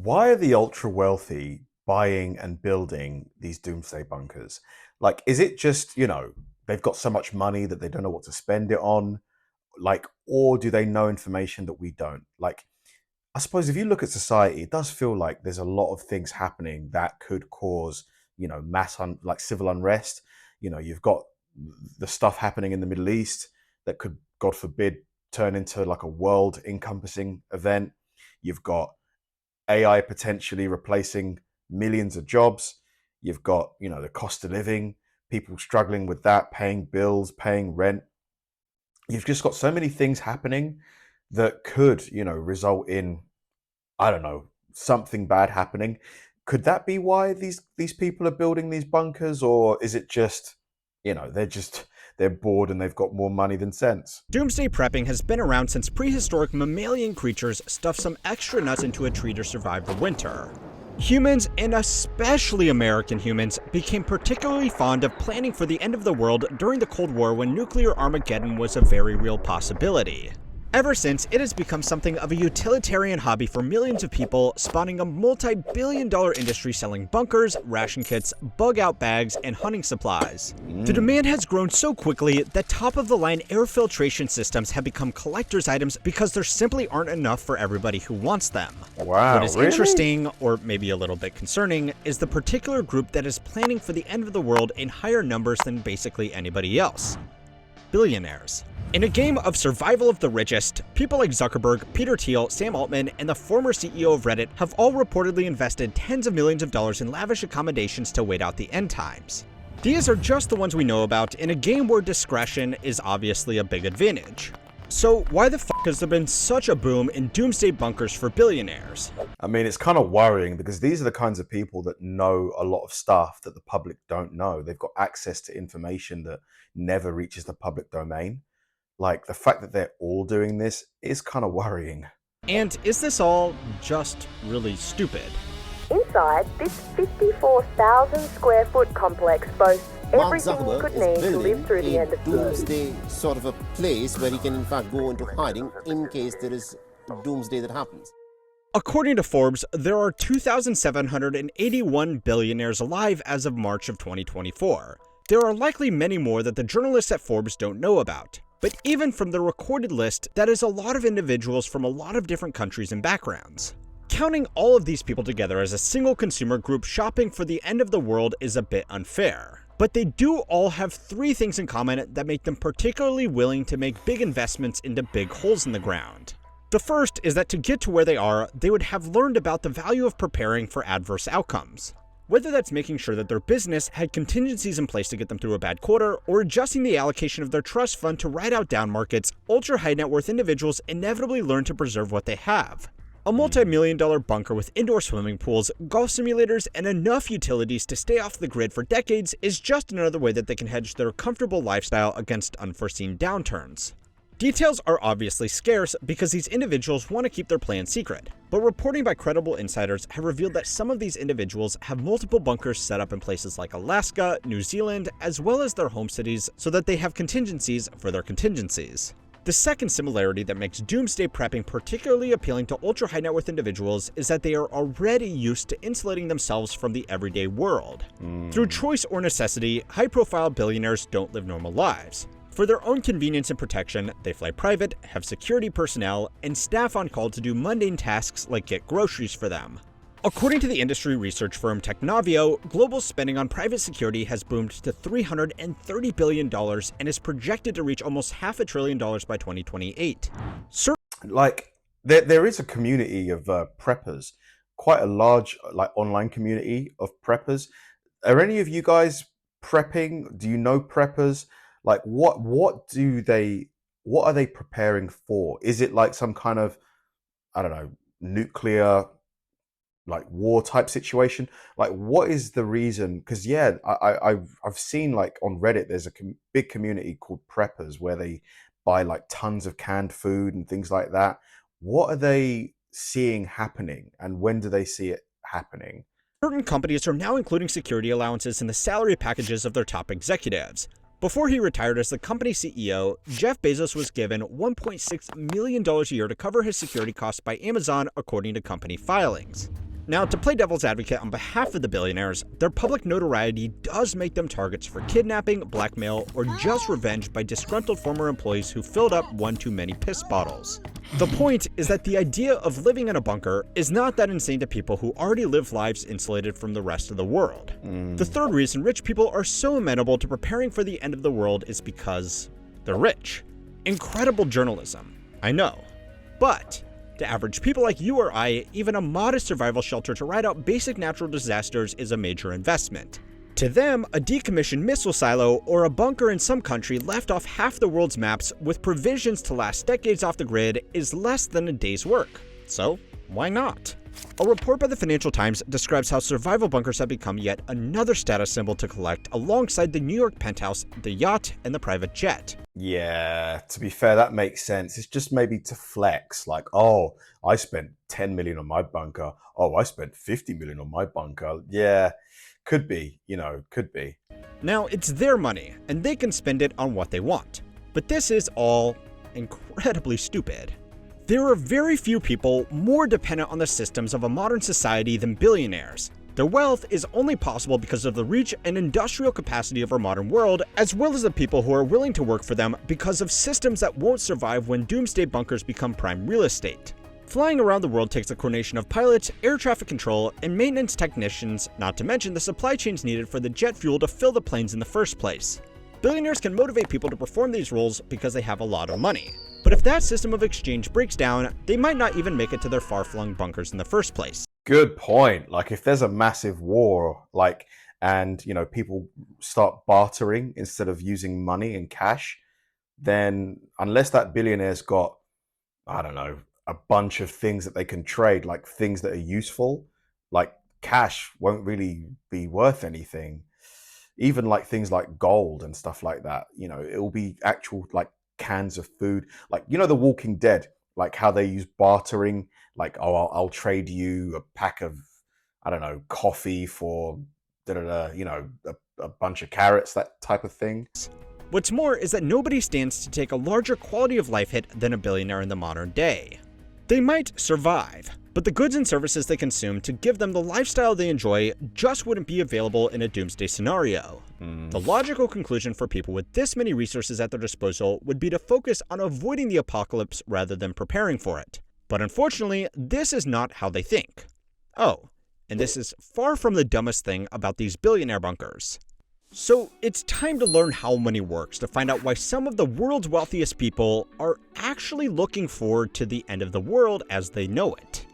Why are the ultra wealthy buying and building these doomsday bunkers? Like, is it just, they've got so much money that they don't know what to spend it on? Like, or do they know information that we don't? Like, I suppose if you look at society, it does feel like there's a lot of things happening that could cause, like civil unrest. You've got the stuff happening in the Middle East that could, God forbid, turn into like a world encompassing event. You've got AI potentially replacing millions of jobs. You've got, the cost of living, people struggling with that, paying bills, paying rent. You've just got so many things happening that could, result in, I don't know, something bad happening. Could that be why these people are building these bunkers, or is it just, they're bored and they've got more money than sense? Doomsday prepping has been around since prehistoric mammalian creatures stuffed some extra nuts into a tree to survive the winter. Humans, and especially American humans, became particularly fond of planning for the end of the world during the Cold War when nuclear Armageddon was a very real possibility. Ever since, it has become something of a utilitarian hobby for millions of people, spawning a multi-billion-dollar industry selling bunkers, ration kits, bug-out bags, and hunting supplies. The demand has grown so quickly that top-of-the-line air filtration systems have become collector's items because there simply aren't enough for everybody who wants them. Wow, What is really? interesting, or maybe a little bit concerning, is the particular group that is planning for the end of the world in higher numbers than basically anybody else: billionaires. In a game of survival of the richest, people like Zuckerberg, Peter Thiel, Sam Altman, and the former CEO of Reddit have all reportedly invested tens of millions of dollars in lavish accommodations to wait out the end times. These are just the ones we know about in a game where discretion is obviously a big advantage. So why the fuck has there been such a boom in doomsday bunkers for billionaires? I mean, it's kind of worrying because these are the kinds of people that know a lot of stuff that the public don't know. They've got access to information that never reaches the public domain. Like, the fact that they're all doing this is kind of worrying. And is this all just really stupid? Inside, this 54,000 square foot complex boasts Mark everything you Zuckerberg could is need to building live through the a end of the world. doomsday sort of a place where he can in fact go into hiding in case there is doomsday that happens. According to Forbes, there are 2,781 billionaires alive as of March of 2024. There are likely many more that the journalists at Forbes don't know about. But even from the recorded list, that is a lot of individuals from a lot of different countries and backgrounds. Counting all of these people together as a single consumer group shopping for the end of the world is a bit unfair. But they do all have three things in common that make them particularly willing to make big investments into big holes in the ground. The first is that to get to where they are, they would have learned about the value of preparing for adverse outcomes. Whether that's making sure that their business had contingencies in place to get them through a bad quarter, or adjusting the allocation of their trust fund to ride out down markets, ultra high net worth individuals inevitably learn to preserve what they have. A multi-million-dollar bunker with indoor swimming pools, golf simulators, and enough utilities to stay off the grid for decades is just another way that they can hedge their comfortable lifestyle against unforeseen downturns. Details are obviously scarce because these individuals want to keep their plan secret, but reporting by credible insiders have revealed that some of these individuals have multiple bunkers set up in places like Alaska, New Zealand, as well as their home cities so that they have contingencies for their contingencies. The second similarity that makes doomsday prepping particularly appealing to ultra high net worth individuals is that they are already used to insulating themselves from the everyday world. Through choice or necessity, high profile billionaires don't live normal lives. For their own convenience and protection, they fly private, have security personnel, and staff on call to do mundane tasks like get groceries for them. According to the industry research firm Technavio, global spending on private security has boomed to $330 billion and is projected to reach almost $500 billion by 2028. Like, there is a community of preppers, quite a large online community of preppers. Are any of you guys prepping? Do you know preppers? Like, what are they preparing for? Is it like some kind of, I don't know, nuclear like war type situation? Like, what is the reason? Because I've seen like on Reddit there's a big community called preppers where they buy like tons of canned food and things like that. What are they seeing happening, and when do they see it happening? Certain companies are now including security allowances in the salary packages of their top executives. Before he retired as the company CEO, Jeff Bezos was given $1.6 million a year to cover his security costs by Amazon, according to company filings. Now, to play devil's advocate on behalf of the billionaires, their public notoriety does make them targets for kidnapping, blackmail, or just revenge by disgruntled former employees who filled up one too many piss bottles. The point is that the idea of living in a bunker is not that insane to people who already live lives insulated from the rest of the world. The third reason rich people are so amenable to preparing for the end of the world is because they're rich. Incredible journalism, I know. But to average people like you or I, even a modest survival shelter to ride out basic natural disasters is a major investment. To them, a decommissioned missile silo or a bunker in some country left off half the world's maps with provisions to last decades off the grid is less than a day's work. So, why not? A report by the Financial Times describes how survival bunkers have become yet another status symbol to collect alongside the New York penthouse, the yacht, and the private jet. Yeah, to be fair, that makes sense. It's just maybe to flex, like, oh, I spent 10 million on my bunker. Oh, I spent 50 million on my bunker. Yeah, could be, could be. Now, it's their money, and they can spend it on what they want. But this is all incredibly stupid. There are very few people more dependent on the systems of a modern society than billionaires. Their wealth is only possible because of the reach and industrial capacity of our modern world, as well as the people who are willing to work for them because of systems that won't survive when doomsday bunkers become prime real estate. Flying around the world takes the coordination of pilots, air traffic control, and maintenance technicians, not to mention the supply chains needed for the jet fuel to fill the planes in the first place. Billionaires can motivate people to perform these roles because they have a lot of money. But if that system of exchange breaks down, they might not even make it to their far-flung bunkers in the first place. Good point. Like if there's a massive war, and people start bartering instead of using money and cash, then unless that billionaire's got, I don't know, a bunch of things that they can trade, like things that are useful, like cash won't really be worth anything. Even like things like gold and stuff like that, it'll be actual like cans of food, like The Walking Dead, like how they use bartering, like, oh, I'll trade you a pack of, I don't know, coffee for a bunch of carrots, that type of thing. What's more is that nobody stands to take a larger quality of life hit than a billionaire in the modern day. They might survive, but the goods and services they consume to give them the lifestyle they enjoy just wouldn't be available in a doomsday scenario. The logical conclusion for people with this many resources at their disposal would be to focus on avoiding the apocalypse rather than preparing for it. But unfortunately, this is not how they think. Oh, and this is far from the dumbest thing about these billionaire bunkers. So it's time to learn how money works to find out why some of the world's wealthiest people are actually looking forward to the end of the world as they know it.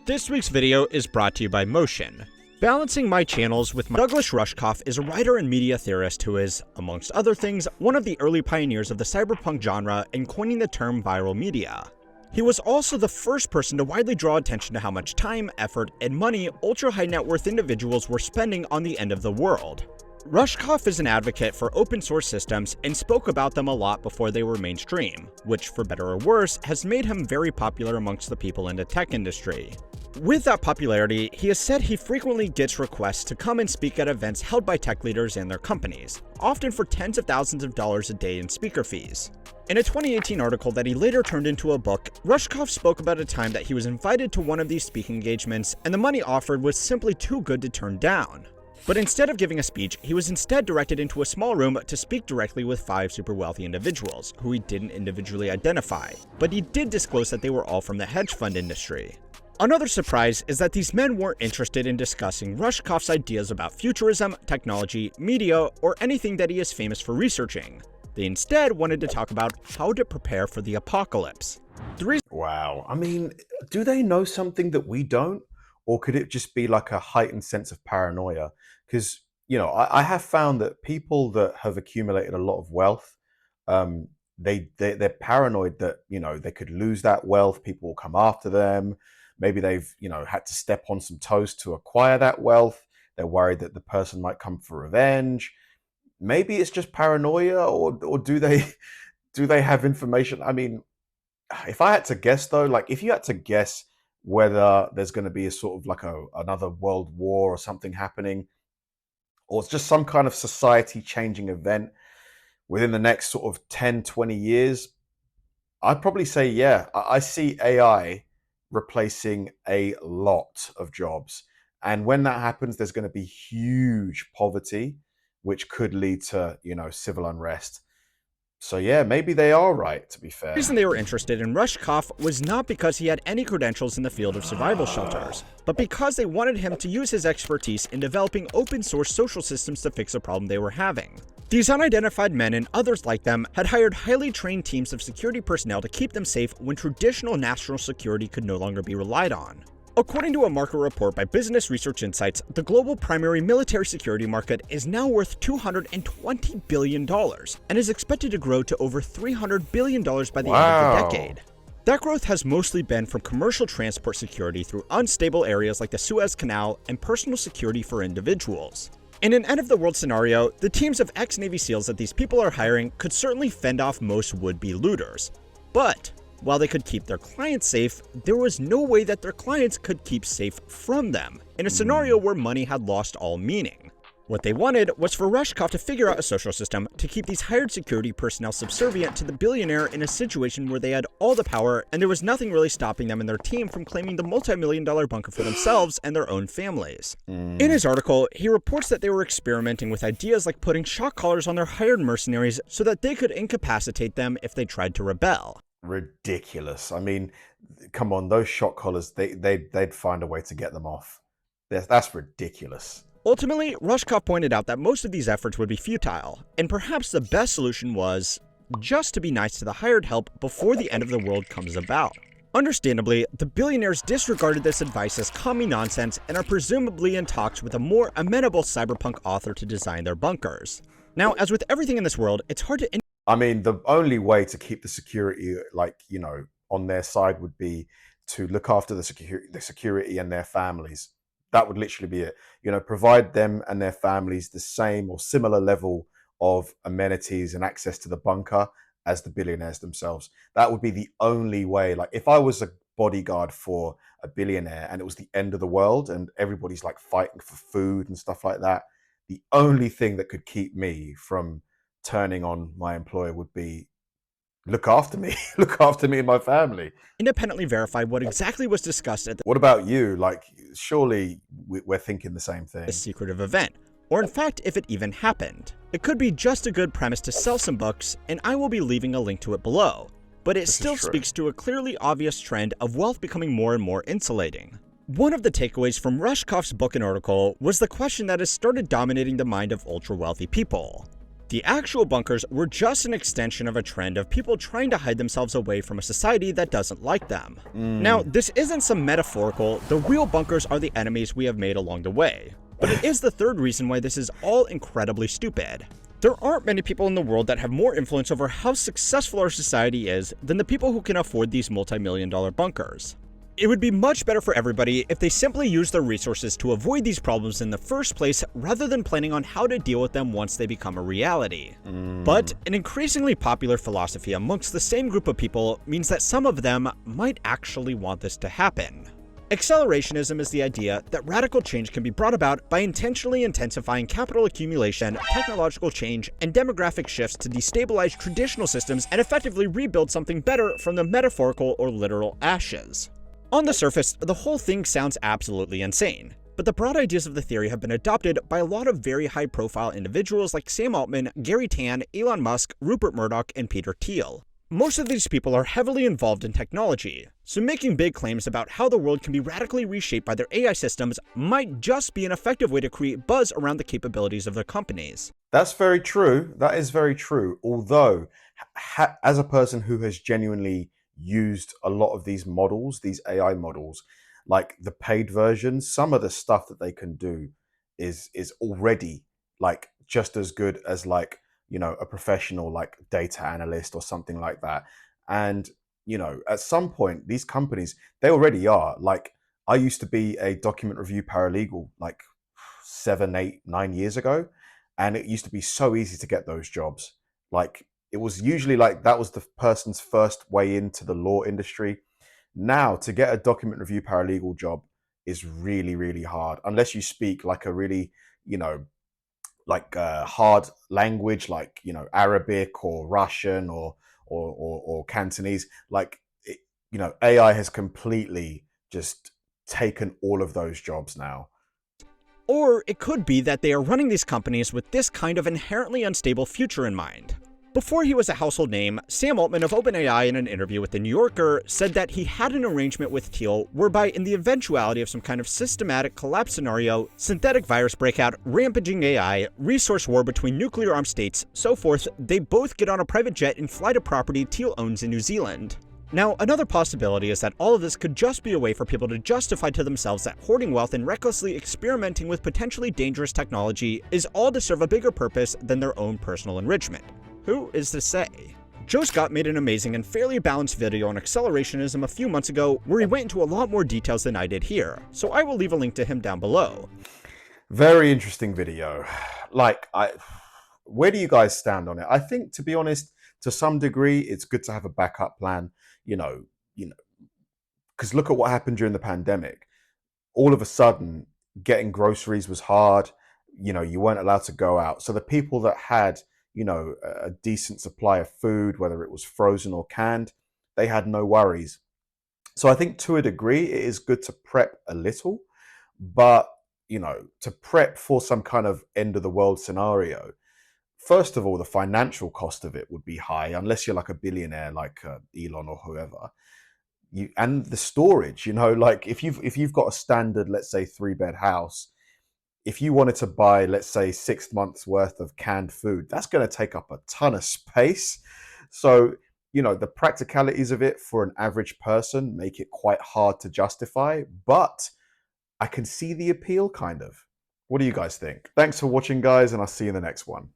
This week's video is brought to you by Motion. Balancing my channels with Douglas Rushkoff is a writer and media theorist who is, amongst other things, one of the early pioneers of the cyberpunk genre and coining the term viral media. He was also the first person to widely draw attention to how much time, effort, and money ultra-high net worth individuals were spending on the end of the world. Rushkoff is an advocate for open source systems and spoke about them a lot before they were mainstream, which, for better or worse, has made him very popular amongst the people in the tech industry. With that popularity, he has said he frequently gets requests to come and speak at events held by tech leaders and their companies, often for tens of thousands of dollars a day in speaker fees. In a 2018 article that he later turned into a book, Rushkoff spoke about a time that he was invited to one of these speaking engagements and the money offered was simply too good to turn down. But instead of giving a speech, he was instead directed into a small room to speak directly with 5 super wealthy individuals, who he didn't individually identify, but he did disclose that they were all from the hedge fund industry. Another surprise is that these men weren't interested in discussing Rushkoff's ideas about futurism, technology, media, or anything that he is famous for researching. They instead wanted to talk about how to prepare for the apocalypse. Wow. I mean, do they know something that we don't? Or could it just be like a heightened sense of paranoia? Because, I have found that people that have accumulated a lot of wealth, they're paranoid that, they could lose that wealth. People will come after them. Maybe they've, had to step on some toes to acquire that wealth. They're worried that the person might come for revenge. Maybe it's just paranoia, or do they have information? I mean, if I had to guess though, like if you had to guess whether there's going to be a sort of like another world war or something happening, or it's just some kind of society changing event within the next sort of 10, 20 years, I'd probably say, yeah, I see AI replacing a lot of jobs. And when that happens, there's going to be huge poverty, which could lead to, civil unrest. So yeah, maybe they are right, to be fair. The reason they were interested in Rushkoff was not because he had any credentials in the field of survival shelters, but because they wanted him to use his expertise in developing open-source social systems to fix a problem they were having. These unidentified men and others like them had hired highly trained teams of security personnel to keep them safe when traditional national security could no longer be relied on. According to a market report by Business Research Insights, the global primary military security market is now worth $220 billion and is expected to grow to over $300 billion by the end of the decade. That growth has mostly been from commercial transport security through unstable areas like the Suez Canal and personal security for individuals. In an end-of-the-world scenario, the teams of ex-Navy SEALs that these people are hiring could certainly fend off most would-be looters. But while they could keep their clients safe, there was no way that their clients could keep safe from them, in a scenario where money had lost all meaning. What they wanted was for Rushkoff to figure out a social system to keep these hired security personnel subservient to the billionaire in a situation where they had all the power and there was nothing really stopping them and their team from claiming the multi-million-dollar bunker for themselves and their own families. In his article, he reports that they were experimenting with ideas like putting shock collars on their hired mercenaries so that they could incapacitate them if they tried to rebel. Ridiculous. I mean, come on, those shock collars, they'd find a way to get them off. That's ridiculous. Ultimately, Rushkoff pointed out that most of these efforts would be futile, and perhaps the best solution was just to be nice to the hired help before the end of the world comes about. Understandably, the billionaires disregarded this advice as commie nonsense and are presumably in talks with a more amenable cyberpunk author to design their bunkers. Now, as with everything in this world, it's hard to... I mean, the only way to keep the security, on their side would be to look after the security and their families. That would literally be it. Provide them and their families the same or similar level of amenities and access to the bunker as the billionaires themselves. That would be the only way. Like, if I was a bodyguard for a billionaire and it was the end of the world and everybody's like fighting for food and stuff like that, the only thing that could keep me from turning on my employer would be look after me and my family. Independently verify what exactly was discussed at What about you? Like, surely we're thinking the same thing. this secretive event, or in fact, if it even happened. It could be just a good premise to sell some books, and I will be leaving a link to it below, but it still speaks to a clearly obvious trend of wealth becoming more and more insulating. One of the takeaways from Rushkoff's book and article was the question that has started dominating the mind of ultra-wealthy people. The actual bunkers were just an extension of a trend of people trying to hide themselves away from a society that doesn't like them. Now, this isn't some metaphorical, the real bunkers are the enemies we have made along the way, but it is the third reason why this is all incredibly stupid. There aren't many people in the world that have more influence over how successful our society is than the people who can afford these multi-million-dollar bunkers. It would be much better for everybody if they simply used their resources to avoid these problems in the first place rather than planning on how to deal with them once they become a reality. But an increasingly popular philosophy amongst the same group of people means that some of them might actually want this to happen. Accelerationism is the idea that radical change can be brought about by intentionally intensifying capital accumulation, technological change, and demographic shifts to destabilize traditional systems and effectively rebuild something better from the metaphorical or literal ashes. On the surface, the whole thing sounds absolutely insane, but the broad ideas of the theory have been adopted by a lot of very high-profile individuals like Sam Altman, Gary Tan, Elon Musk, Rupert Murdoch, and Peter Thiel. Most of these people are heavily involved in technology, so making big claims about how the world can be radically reshaped by their AI systems might just be an effective way to create buzz around the capabilities of their companies. That's very true. That is very true. Although, as a person who has genuinely used a lot of these models, these AI models, like the paid versions, some of the stuff that they can do is already like just as good as like, a professional like data analyst or something like that. And, at some point, these companies, they already are. Like, I used to be a document review paralegal like 7, 8, 9 years ago. And it used to be so easy to get those jobs. Like, it was usually like that was the person's first way into the law industry. Now, to get a document review paralegal job is really, really hard, unless you speak like a really, like a hard language, like, Arabic or Russian or Cantonese. Like, AI has completely just taken all of those jobs now. Or it could be that they are running these companies with this kind of inherently unstable future in mind. Before he was a household name, Sam Altman of OpenAI, in an interview with The New Yorker, said that he had an arrangement with Thiel whereby, in the eventuality of some kind of systematic collapse scenario, synthetic virus breakout, rampaging AI, resource war between nuclear-armed states, so forth, they both get on a private jet and fly to property Thiel owns in New Zealand. Now, another possibility is that all of this could just be a way for people to justify to themselves that hoarding wealth and recklessly experimenting with potentially dangerous technology is all to serve a bigger purpose than their own personal enrichment. Who is to say? Joe Scott made an amazing and fairly balanced video on accelerationism a few months ago where he went into a lot more details than I did here, so I will leave a link to him down below. Very interesting video. Where do you guys stand on it? I think, to be honest, to some degree, it's good to have a backup plan, because look at what happened during the pandemic. All of a sudden, getting groceries was hard. You weren't allowed to go out. So the people that had, a decent supply of food, whether it was frozen or canned, they had no worries. So I think to a degree, it is good to prep a little, but, to prep for some kind of end of the world scenario, first of all, the financial cost of it would be high, unless you're like a billionaire like Elon or whoever. And the storage, if you've got a standard, let's say 3-bed house, if you wanted to buy, let's say 6 months worth of canned food, that's going to take up a ton of space. So, the practicalities of it for an average person make it quite hard to justify, but I can see the appeal kind of. What do you guys think? Thanks for watching, guys, and I'll see you in the next one.